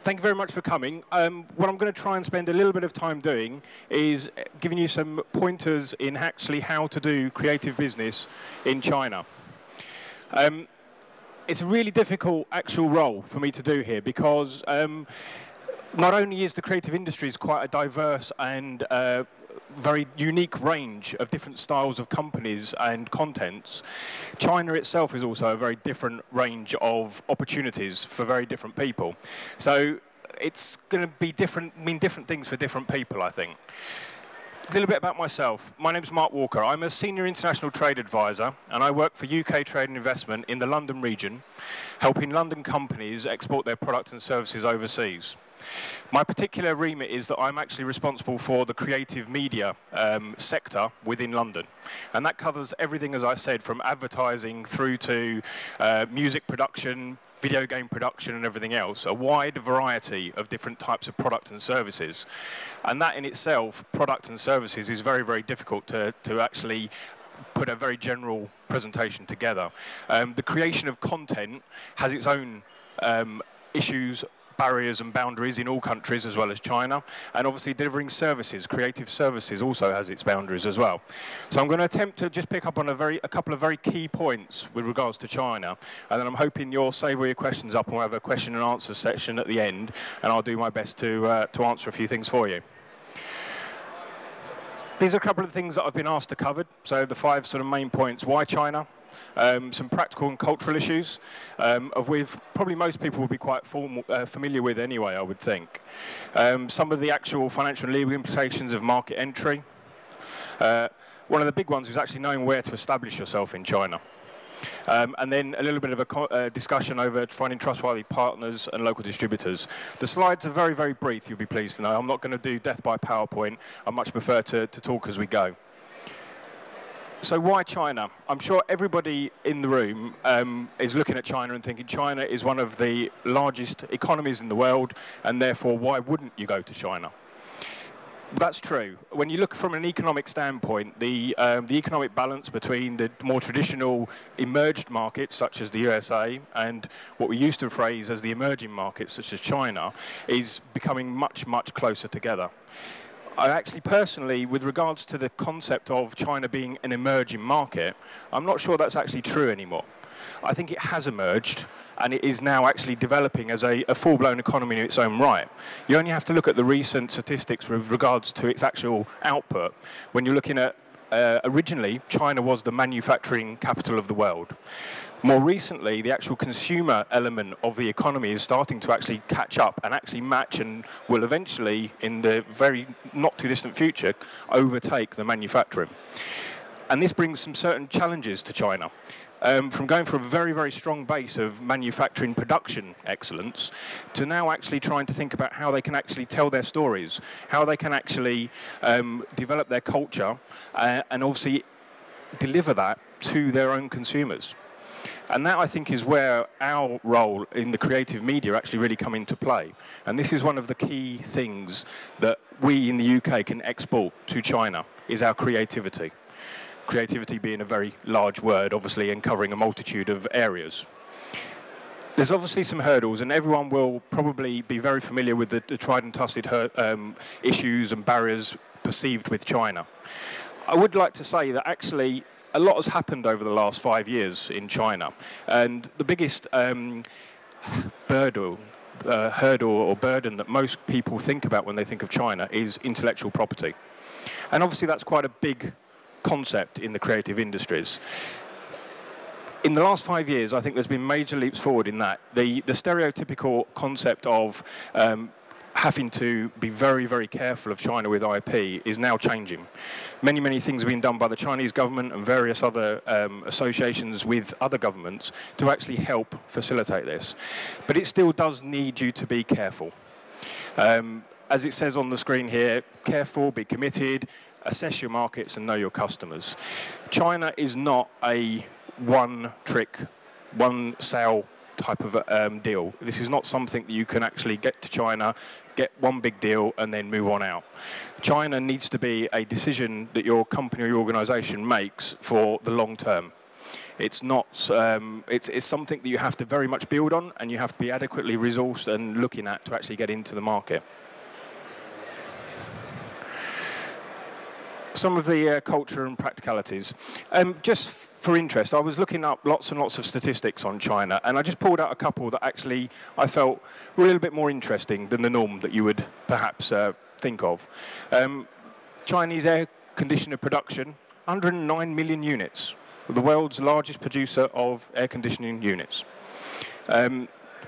Thank you very much for coming. What I'm going to try and spend a little bit of time doing is giving you some pointers in actually how to do creative business in China. It's a really difficult actual role for me to do here because not only is the creative industry quite a diverse and very unique range of different styles of companies and contents, China itself is also a very different range of opportunities for very different people. So it's going to be mean different things for different people, I think. A little bit about myself. My name is Mark Walker. I'm a senior international trade advisor, and I work for UK Trade and Investment in the London region, helping London companies export their products and services overseas. My particular remit is that I'm actually responsible for the creative media sector within London. And that covers everything, as I said, from advertising through to music production, video game production and everything else, a wide variety of different types of products and services. And that in itself, product and services, is very, very difficult to actually put a very general presentation together. The creation of content has its own issues, barriers and boundaries in all countries as well as China, and obviously delivering services, creative services, also has its boundaries as well. So I'm going to attempt to just pick up on a couple of very key points with regards to China, and then I'm hoping you'll save all your questions up and we'll have a question and answer section at the end, and I'll do my best to answer a few things for you. These are a couple of things that I've been asked to cover. So the 5 sort of main points: why China? Some practical and cultural issues, of which probably most people will be quite familiar with anyway, I would think. Some of the actual financial and legal implications of market entry. One of the big ones is actually knowing where to establish yourself in China. And then a little bit of a discussion over finding trustworthy partners and local distributors. The slides are very, very brief, you'll be pleased to know. I'm not going to do death by PowerPoint. I much prefer to talk as we go. So why China? I'm sure everybody in the room is looking at China and thinking China is one of the largest economies in the world, and therefore why wouldn't you go to China? That's true. When you look from an economic standpoint, the economic balance between the more traditional emerged markets, such as the USA, and what we used to phrase as the emerging markets, such as China, is becoming much, much closer together. I actually personally, with regards to the concept of China being an emerging market, I'm not sure that's actually true anymore. I think it has emerged, and it is now actually developing as a full-blown economy in its own right. You only have to look at the recent statistics with regards to its actual output. When you're looking at, originally, China was the manufacturing capital of the world. More recently, the actual consumer element of the economy is starting to actually catch up and actually match, and will eventually, in the very not too distant future, overtake the manufacturing. And this brings some certain challenges to China. From going from a very, very strong base of manufacturing production excellence to now actually trying to think about how they can actually tell their stories, how they can actually develop their culture and obviously deliver that to their own consumers. And that, I think, is where our role in the creative media actually really come into play. And this is one of the key things that we in the UK can export to China, is our creativity. Creativity being a very large word, obviously, and covering a multitude of areas. There's obviously some hurdles, and everyone will probably be very familiar with the tried and tested issues and barriers perceived with China. I would like to say that actually a lot has happened over the last 5 years in China, and the biggest hurdle or burden that most people think about when they think of China is intellectual property. And obviously that's quite a big concept in the creative industries. In the last 5 years, I think there's been major leaps forward in that. The stereotypical concept of having to be very, very careful of China with IP is now changing. Many, many things have been done by the Chinese government and various other associations with other governments to actually help facilitate this. But it still does need you to be careful. As it says on the screen here, careful, be committed, assess your markets and know your customers. China is not a one-trick, one-sale type of deal. This is not something that you can actually get to China, get one big deal and then move on out. China needs to be a decision that your company or your organization makes for the long term. It's not. It's something that you have to very much build on, and you have to be adequately resourced and looking at to actually get into the market. Some of the culture and practicalities. Just for interest, I was looking up lots and lots of statistics on China, and I just pulled out a couple that actually I felt were a little bit more interesting than the norm that you would perhaps think of. Chinese air conditioner production, 109 million units, the world's largest producer of air conditioning units.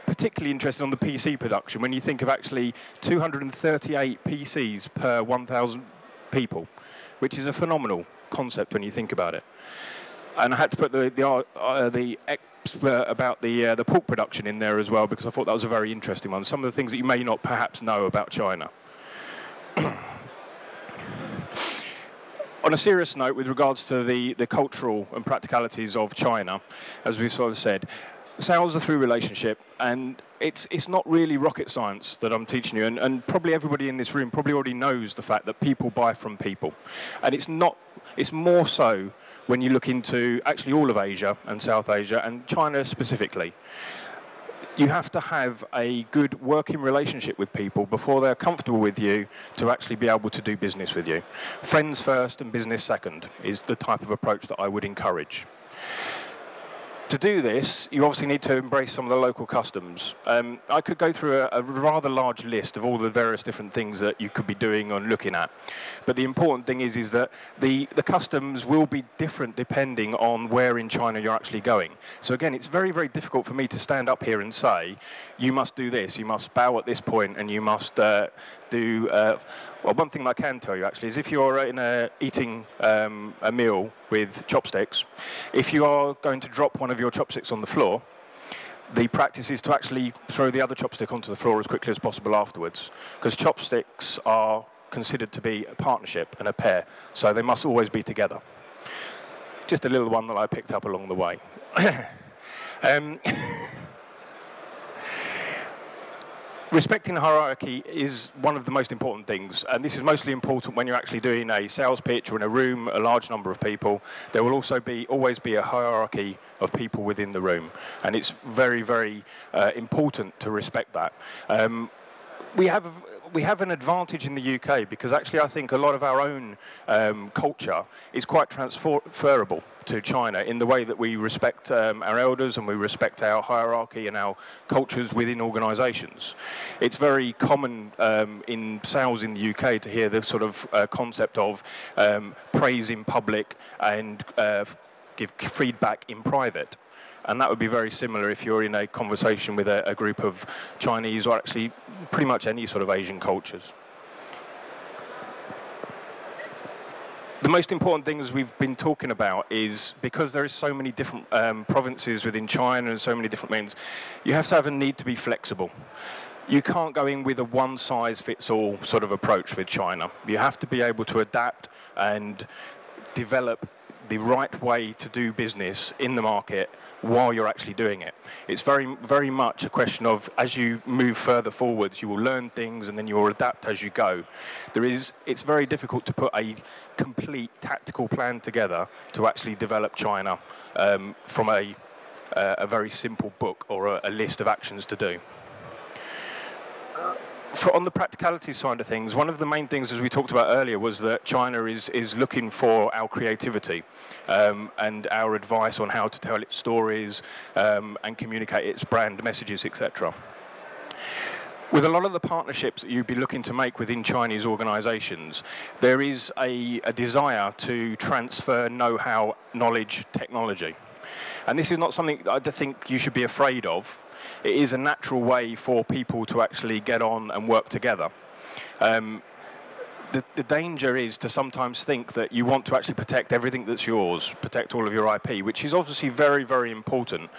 Particularly interested on the PC production, when you think of actually 238 PCs per 1,000 people, which is a phenomenal concept when you think about it. And I had to put the expert about the pork production in there as well, because I thought that was a very interesting one. Some of the things that you may not perhaps know about China. On a serious note, with regards to the cultural and practicalities of China, as we sort of said, sales are through relationship, and it's not really rocket science that I'm teaching you, and probably everybody in this room probably already knows the fact that people buy from people. And it's more so when you look into actually all of Asia and South Asia, and China specifically. You have to have a good working relationship with people before they're comfortable with you to actually be able to do business with you. Friends first and business second is the type of approach that I would encourage. To do this, you obviously need to embrace some of the local customs. I could go through a rather large list of all the various different things that you could be doing or looking at. But the important thing is that the customs will be different depending on where in China you're actually going. So again, it's very, very difficult for me to stand up here and say, you must do this, you must bow at this point, and you must do... well, one thing I can tell you actually is if you're eating a meal with chopsticks, if you are going to drop one of your chopsticks on the floor, the practice is to actually throw the other chopstick onto the floor as quickly as possible afterwards, because chopsticks are considered to be a partnership and a pair, so they must always be together. Just a little one that I picked up along the way. Respecting hierarchy is one of the most important things, and this is mostly important when you're actually doing a sales pitch or in a room, a large number of people. There will also always be a hierarchy of people within the room, and it's very, very important to respect that. We have an advantage in the UK because actually I think a lot of our own culture is quite transferable to China in the way that we respect our elders and we respect our hierarchy and our cultures within organisations. It's very common in sales in the UK to hear this sort of concept of praise in public and give feedback in private. And that would be very similar if you're in a conversation with a group of Chinese or actually pretty much any sort of Asian cultures. The most important thing, as we've been talking about, is because there is so many different provinces within China and so many different means, you have to have a need to be flexible. You can't go in with a one-size-fits-all sort of approach with China. You have to be able to adapt and develop the right way to do business in the market while you're actually doing it. It's very, very much a question of, as you move further forwards, you will learn things and then you will adapt as you go. It's very difficult to put a complete tactical plan together to actually develop China from a very simple book or a list of actions to do. On the practicality side of things, one of the main things, as we talked about earlier, was that China is looking for our creativity and our advice on how to tell its stories and communicate its brand messages, etc. With a lot of the partnerships that you'd be looking to make within Chinese organisations, there is a desire to transfer know-how, knowledge, technology. And this is not something that I think you should be afraid of. It is a natural way for people to actually get on and work together. The danger is to sometimes think that you want to actually protect everything that's yours, protect all of your IP, which is obviously very, very important.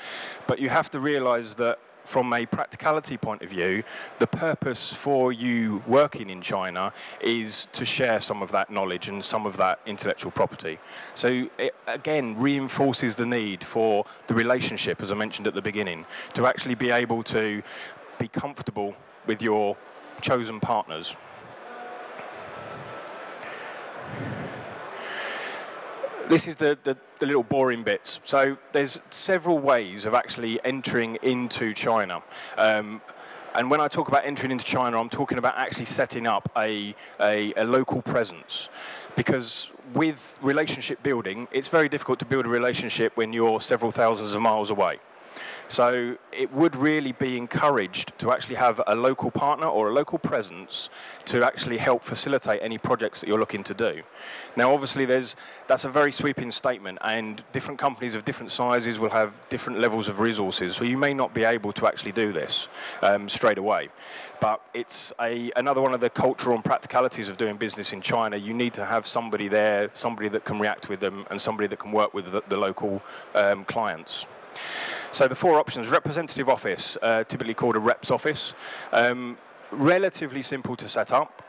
But you have to realise that from a practicality point of view, the purpose for you working in China is to share some of that knowledge and some of that intellectual property. So it, again, reinforces the need for the relationship, as I mentioned at the beginning, to actually be able to be comfortable with your chosen partners. This is the little boring bits. So there's several ways of actually entering into China. And when I talk about entering into China, I'm talking about actually setting up a local presence. Because with relationship building, it's very difficult to build a relationship when you're several thousands of miles away. So it would really be encouraged to actually have a local partner or a local presence to actually help facilitate any projects that you're looking to do. Now, obviously, that's a very sweeping statement, and different companies of different sizes will have different levels of resources, so you may not be able to actually do this straight away. But it's another one of the cultural and practicalities of doing business in China. You need to have somebody there, somebody that can react with them, and somebody that can work with the local clients. So the four options: representative office, typically called a rep's office. Relatively simple to set up.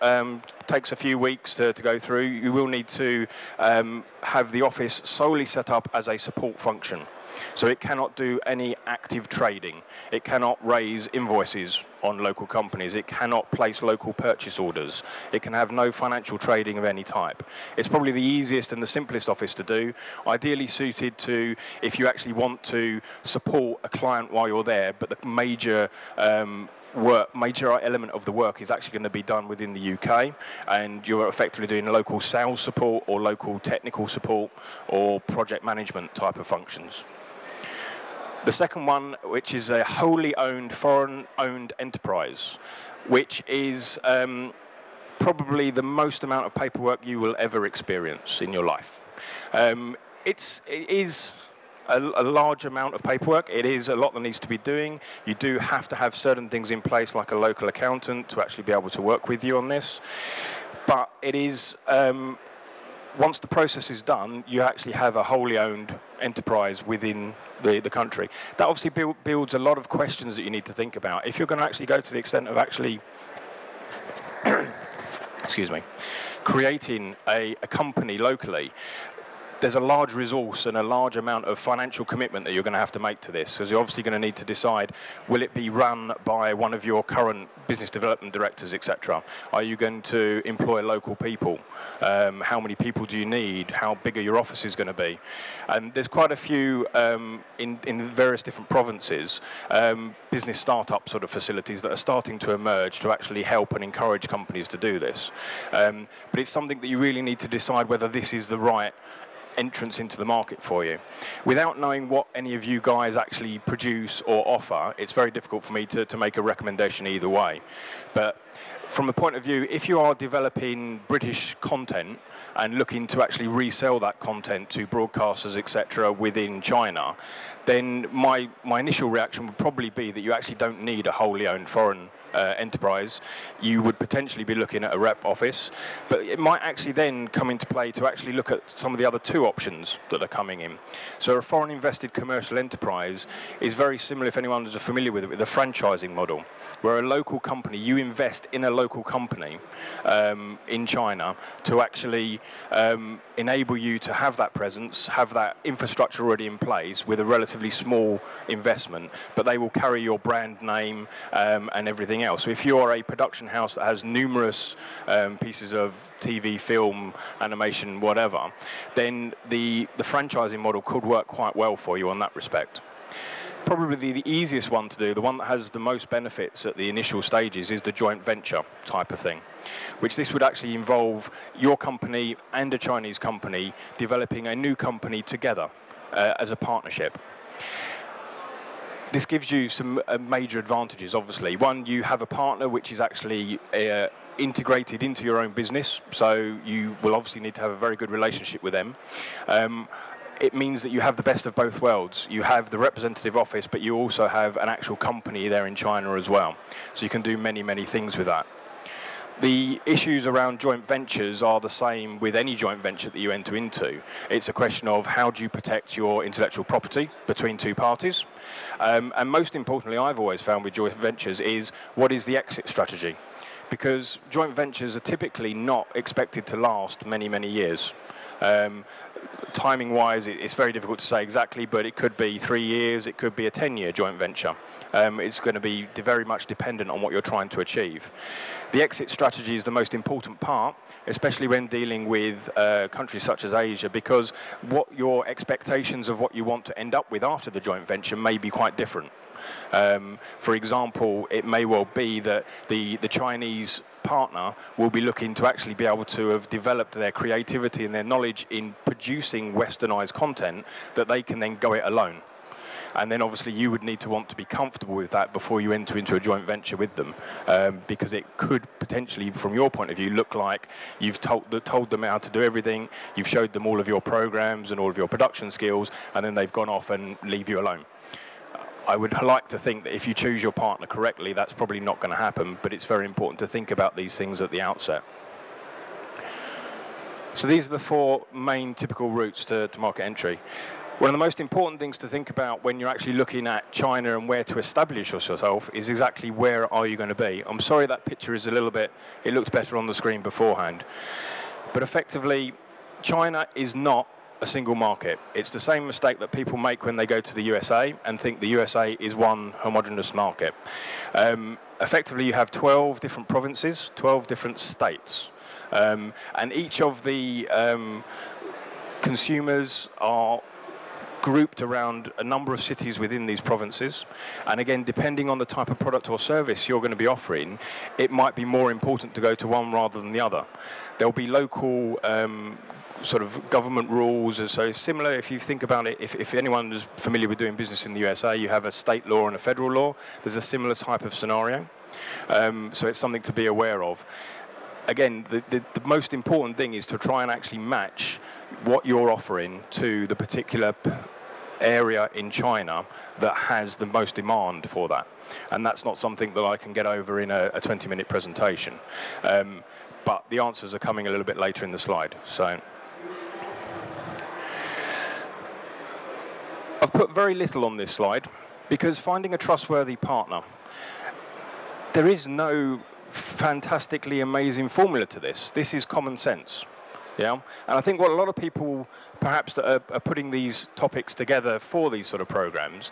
Takes a few weeks to go through. You will need to have the office solely set up as a support function. So it cannot do any active trading. It cannot raise invoices on local companies. It cannot place local purchase orders. It can have no financial trading of any type. It's probably the easiest and the simplest office to do, ideally suited to if you actually want to support a client while you're there, but the major element of the work is actually going to be done within the UK, and you're effectively doing local sales support or local technical support or project management type of functions. The second one, which is a wholly owned, foreign-owned enterprise, which is probably the most amount of paperwork you will ever experience in your life. It is a large amount of paperwork. It is a lot that needs to be doing. You do have to have certain things in place, like a local accountant, to actually be able to work with you on this. But it is, once the process is done, you actually have a wholly owned enterprise within the country. That obviously builds a lot of questions that you need to think about. If you're going to actually go to the extent of actually excuse me, creating a company locally, there's a large resource and a large amount of financial commitment that you're going to have to make to this, because you're obviously going to need to decide, will it be run by one of your current business development directors, etc.? Are you going to employ local people? How many people do you need? How big are your offices going to be? And there's quite a few in various different provinces, business startup sort of facilities that are starting to emerge to actually help and encourage companies to do this. But it's something that you really need to decide whether this is the right entrance into the market for you. Without knowing what any of you guys actually produce or offer, it's very difficult for me to make a recommendation either way. But from the point of view, if you are developing British content and looking to actually resell that content to broadcasters, etc., within China, then my initial reaction would probably be that you actually don't need a wholly owned foreign enterprise. You would potentially be looking at a rep office, but it might actually then come into play to actually look at some of the other two options that are coming in. So a foreign invested commercial enterprise is very similar, if anyone is familiar with it, with the franchising model, where a local company, you invest in a local company in China to actually enable you to have that presence, have that infrastructure already in place with a relatively small investment, but they will carry your brand name and everything else. So if you're a production house that has numerous pieces of TV, film, animation, whatever, then the franchising model could work quite well for you on that respect. Probably the easiest one to do, the one that has the most benefits at the initial stages, is the joint venture type of thing, which this would actually involve your company and a Chinese company developing a new company together as a partnership. This gives you some major advantages, obviously. One, you have a partner which is actually integrated into your own business, so you will obviously need to have a very good relationship with them. It means that you have the best of both worlds. You have the representative office, but you also have an actual company there in China as well. So you can do many, many things with that. The issues around joint ventures are the same with any joint venture that you enter into. It's a question of how do you protect your intellectual property between two parties. And most importantly, I've always found with joint ventures is what is the exit strategy? Because joint ventures are typically not expected to last many, many years. Timing-wise, it's very difficult to say exactly, but it could be 3 years, it could be a 10-year joint venture. It's going to be very much dependent on what you're trying to achieve. The exit strategy is the most important part, especially when dealing with countries such as Asia, because what your expectations of what you want to end up with after the joint venture may be quite different. For example, it may well be that the Chinese partner will be looking to actually be able to have developed their creativity and their knowledge in producing westernized content that they can then go it alone. And then obviously you would need to want to be comfortable with that before you enter into a joint venture with them, because it could potentially, from your point of view, look like you've told them how to do everything, you've showed them all of your programs and all of your production skills, and then they've gone off and leave you alone. I would like to think that if you choose your partner correctly, that's probably not going to happen, but it's very important to think about these things at the outset. So these are the 4 main typical routes to market entry. One of the most important things to think about when you're actually looking at China and where to establish yourself is exactly where are you going to be. I'm sorry that picture is a little bit, it looked better on the screen beforehand. But effectively, China is not a single market. It's the same mistake that people make when they go to the USA and think the USA is one homogeneous market. Effectively, you have 12 different provinces, 12 different states. And each of the consumers are grouped around a number of cities within these provinces. And again, depending on the type of product or service you're going to be offering, it might be more important to go to one rather than the other. There'll be local sort of government rules. So similar, if you think about it, if anyone is familiar with doing business in the USA, you have a state law and a federal law. There's a similar type of scenario. So it's something to be aware of. Again, the most important thing is to try and actually match what you're offering to the particular area in China that has the most demand for that. And that's not something that I can get over in a 20-minute presentation. But the answers are coming a little bit later in the slide. So I've put very little on this slide because finding a trustworthy partner, there is no fantastically amazing formula to this. This is common sense. Yeah, and I think what a lot of people, perhaps that are putting these topics together for these sort of programs,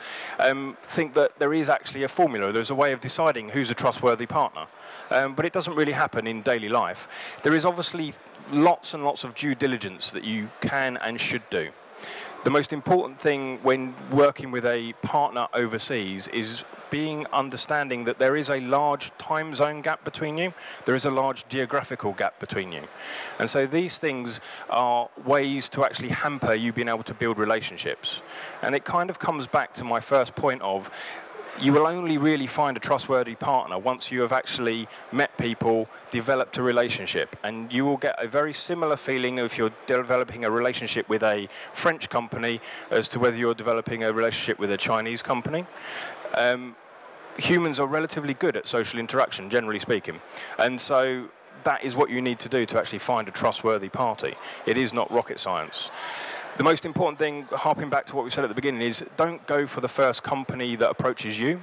think that there is actually a formula. There's a way of deciding who's a trustworthy partner, but it doesn't really happen in daily life. There is obviously lots and lots of due diligence that you can and should do. The most important thing when working with a partner overseas is understanding that there is a large time zone gap between you. There is a large geographical gap between you. And so these things are ways to actually hamper you being able to build relationships. And it kind of comes back to my first point of, you will only really find a trustworthy partner once you have actually met people, developed a relationship. And you will get a very similar feeling if you're developing a relationship with a French company as to whether you're developing a relationship with a Chinese company. Humans are relatively good at social interaction, generally speaking. And so that is what you need to do to actually find a trustworthy party. It is not rocket science. The most important thing, harping back to what we said at the beginning, is don't go for the first company that approaches you.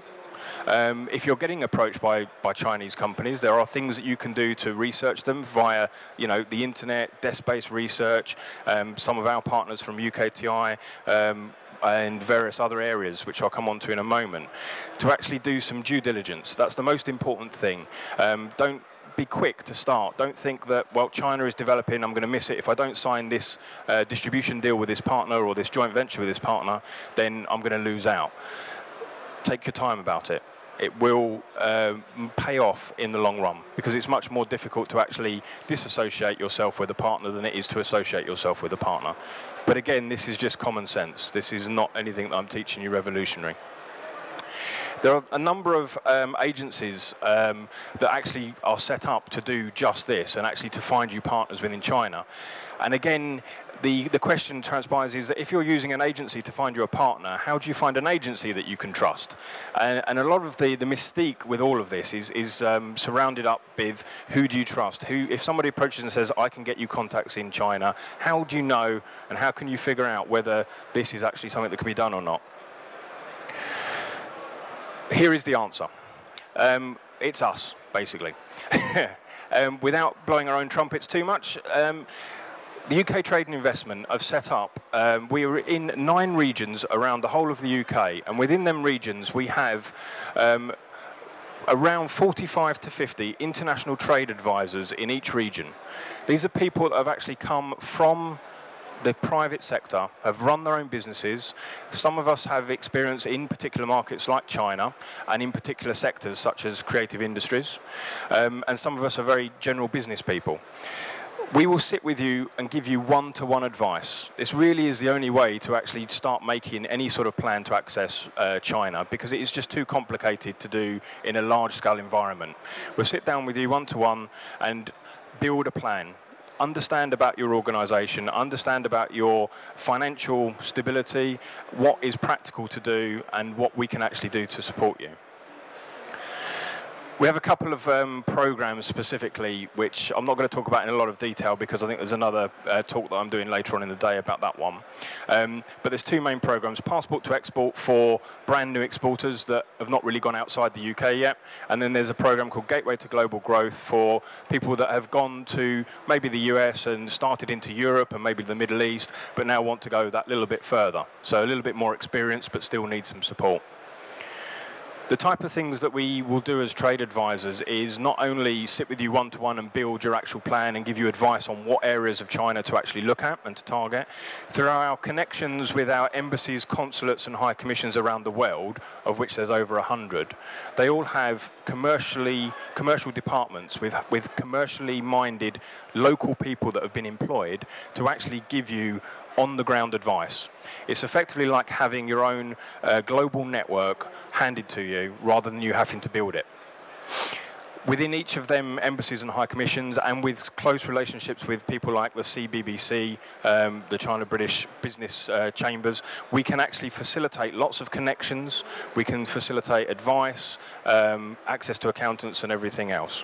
If you're getting approached by Chinese companies, there are things that you can do to research them via, the internet, desk-based research, some of our partners from UKTI, and various other areas, which I'll come on to in a moment, to actually do some due diligence. That's the most important thing. Don't be quick to start. Don't think that, well, China is developing, I'm going to miss it. If I don't sign this distribution deal with this partner or this joint venture with this partner, then I'm going to lose out. Take your time about it. It will pay off in the long run, because it's much more difficult to actually disassociate yourself with a partner than it is to associate yourself with a partner. But again, this is just common sense. This is not anything that I'm teaching you revolutionary. There are a number of agencies that actually are set up to do just this, and actually to find you partners within China. And again, the question transpires is that if you're using an agency to find you a partner, how do you find an agency that you can trust? And a lot of the mystique with all of this is surrounded up with, who do you trust? If somebody approaches and says, I can get you contacts in China, how do you know, and how can you figure out whether this is actually something that can be done or not? Here is the answer. It's us, basically. Without blowing our own trumpets too much, The UK Trade and Investment I've set up, we are in 9 regions around the whole of the UK, and within them regions we have around 45 to 50 international trade advisors in each region. These are people that have actually come from the private sector, have run their own businesses. Some of us have experience in particular markets like China and in particular sectors such as creative industries, and some of us are very general business people. We will sit with you and give you one-to-one advice. This really is the only way to actually start making any sort of plan to access China, because it is just too complicated to do in a large-scale environment. We'll sit down with you one-to-one and build a plan. Understand about your organisation, understand about your financial stability, what is practical to do, and what we can actually do to support you. We have a couple of programs specifically, which I'm not going to talk about in a lot of detail because I think there's another talk that I'm doing later on in the day about that one. But there's 2 main programs: Passport to Export for brand new exporters that have not really gone outside the UK yet. And then there's a program called Gateway to Global Growth for people that have gone to maybe the US and started into Europe and maybe the Middle East, but now want to go that little bit further. So a little bit more experience, but still need some support. The type of things that we will do as trade advisors is not only sit with you one-to-one and build your actual plan and give you advice on what areas of China to actually look at and to target. Through our connections with our embassies, consulates and high commissions around the world, of which there's over 100, they all have commercial departments with commercially minded local people that have been employed to actually give you on-the-ground advice. It's effectively like having your own global network handed to you rather than you having to build it. Within each of them embassies and high commissions, and with close relationships with people like the CBBC, the China British Business Chambers, we can actually facilitate lots of connections, we can facilitate advice, access to accountants and everything else.